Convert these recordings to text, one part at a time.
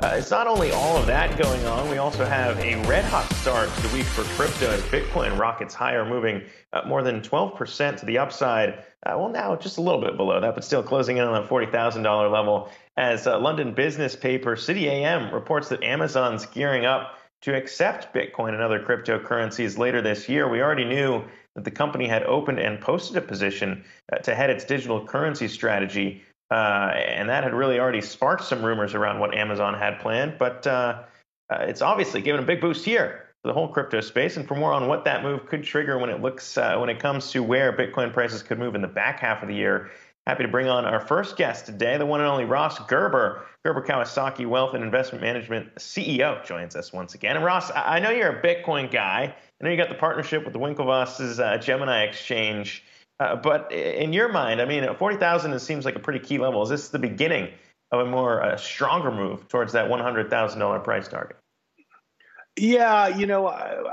It's not only all of that going on, we also have a red-hot start to the week for crypto as Bitcoin rockets higher, moving more than 12% to the upside. Well, now just a little bit below that, but still closing in on that $40,000 level as London business paper City AM reports that Amazon's gearing up to accept Bitcoin and other cryptocurrencies later this year. We already knew that the company had opened and posted a position to head its digital currency strategy. And that had really already sparked some rumors around what Amazon had planned. But it's obviously given a big boost here to the whole crypto space. And for more on what that move could trigger when it comes to where Bitcoin prices could move in the back half of the year, happy to bring on our first guest today, the one and only Ross Gerber. Gerber Kawasaki Wealth and Investment Management CEO joins us once again. And Ross, I know you're a Bitcoin guy. I know you got the partnership with the Winklevoss's Gemini exchange. But in your mind, I mean, 40,000 seems like a pretty key level. Is this the beginning of a more stronger move towards that $100,000 price target? Yeah,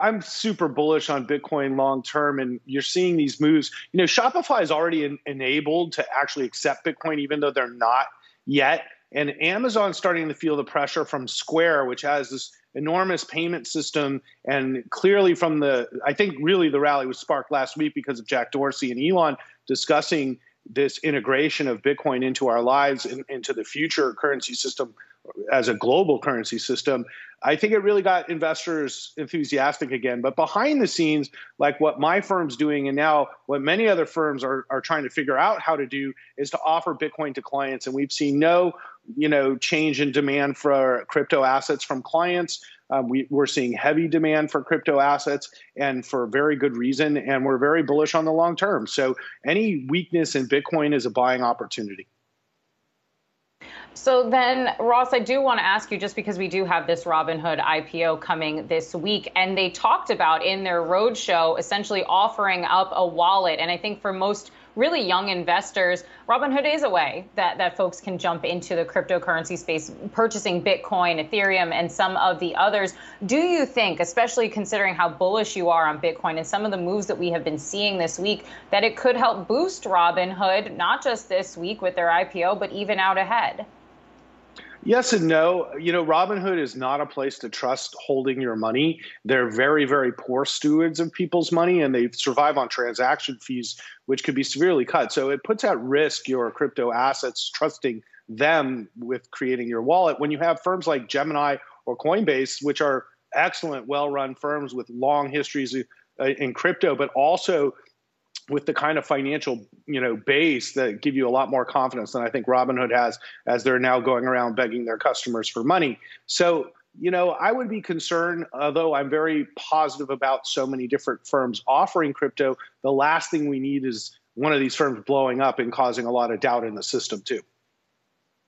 I'm super bullish on Bitcoin long term, and you're seeing these moves. Shopify is already enabled to actually accept Bitcoin, even though they're not yet. And Amazon's starting to feel the pressure from Square, which has this enormous payment system. And clearly I think really the rally was sparked last week because of Jack Dorsey and Elon discussing this integration of Bitcoin into our lives and into the future currency system as a global currency system. I think it really got investors enthusiastic again. But behind the scenes, like what my firm's doing and now what many other firms are trying to figure out how to do is to offer Bitcoin to clients. And we've seen no change in demand for crypto assets from clients. We're seeing heavy demand for crypto assets and for very good reason. And we're very bullish on the long term. So any weakness in Bitcoin is a buying opportunity. So then, Ross, I do want to ask you, just because we do have this Robinhood IPO coming this week, and they talked about in their roadshow essentially offering up a wallet. And I think for most really young investors, Robinhood is a way that folks can jump into the cryptocurrency space, purchasing Bitcoin, Ethereum, and some of the others. Do you think, especially considering how bullish you are on Bitcoin and some of the moves that we have been seeing this week, that it could help boost Robinhood, not just this week with their IPO, but even out ahead? Yes and no. Robinhood is not a place to trust holding your money. They're very, very poor stewards of people's money, and they survive on transaction fees, which could be severely cut. So it puts at risk your crypto assets, trusting them with creating your wallet. When you have firms like Gemini or Coinbase, which are excellent, well-run firms with long histories in crypto, but also with the kind of financial, base that give you a lot more confidence than I think Robinhood has, as they're now going around begging their customers for money. So, I would be concerned, although I'm very positive about so many different firms offering crypto. The last thing we need is one of these firms blowing up and causing a lot of doubt in the system too.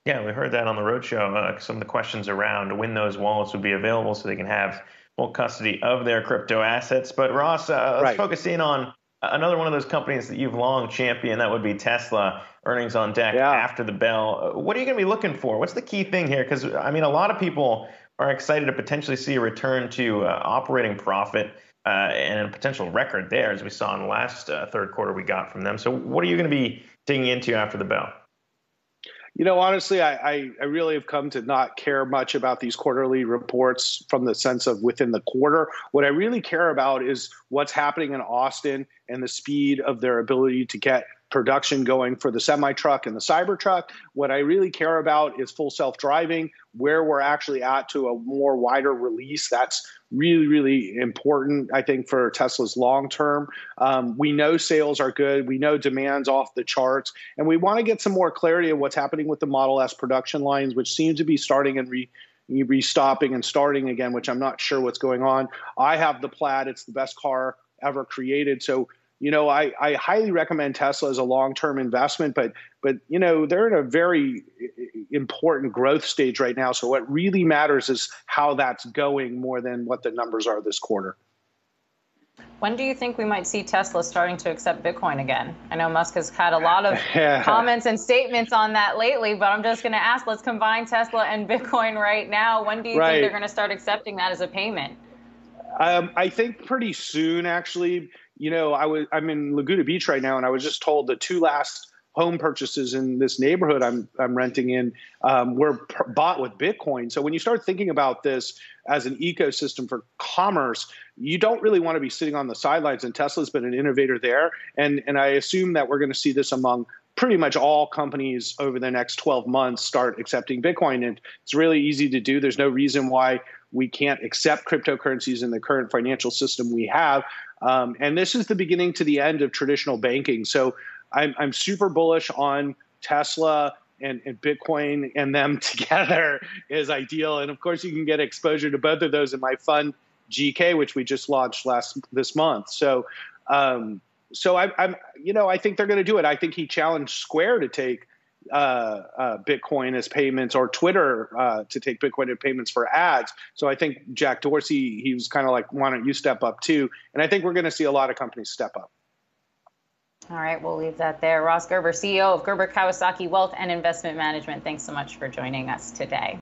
Yeah, we heard that on the roadshow. Some of the questions around when those wallets would be available so they can have full custody of their crypto assets. But Ross, let's focus in on another one of those companies that you've long championed. That would be Tesla. Earnings on deck after the bell. What are you going to be looking for? What's the key thing here? Because, a lot of people are excited to potentially see a return to operating profit and a potential record there, as we saw in the last third quarter we got from them. So what are you going to be digging into after the bell? Honestly, I really have come to not care much about these quarterly reports from the sense of within the quarter. What I really care about is what's happening in Austin and the speed of their ability to get production going for the semi-truck and the Cybertruck. What I really care about is full self-driving, where we're actually at to a more wider release. That's really, really important, I think, for Tesla's long term. We know sales are good. We know demand's off the charts. And we want to get some more clarity on what's happening with the Model S production lines, which seem to be starting and restopping and starting again, which I'm not sure what's going on. I have the Plaid. It's the best car ever created. So, I highly recommend Tesla as a long-term investment, but they're in a very important growth stage right now. So what really matters is how that's going more than what the numbers are this quarter. When do you think we might see Tesla starting to accept Bitcoin again? I know Musk has had a lot of comments and statements on that lately, but I'm just going to ask, let's combine Tesla and Bitcoin right now. When do you think they're going to start accepting that as a payment? I think pretty soon, actually. I'm in Laguna Beach right now, and I was just told the two last home purchases in this neighborhood I'm renting in were bought with Bitcoin. So when you start thinking about this as an ecosystem for commerce, you don't really want to be sitting on the sidelines, and Tesla's been an innovator there. And I assume that we're going to see this among pretty much all companies over the next 12 months start accepting Bitcoin. And it's really easy to do. There's no reason why we can't accept cryptocurrencies in the current financial system we have. And this is the beginning to the end of traditional banking. So I'm super bullish on Tesla and Bitcoin, and them together is ideal. And of course, you can get exposure to both of those in my fund GK, which we just launched this month. So I think they're going to do it. I think he challenged Square to take Bitcoin as payments, or Twitter to take Bitcoin as payments for ads. So I think Jack Dorsey, he was kind of like, why don't you step up too? And I think we're going to see a lot of companies step up. All right, we'll leave that there. Ross Gerber, CEO of Gerber Kawasaki Wealth and Investment Management. Thanks so much for joining us today.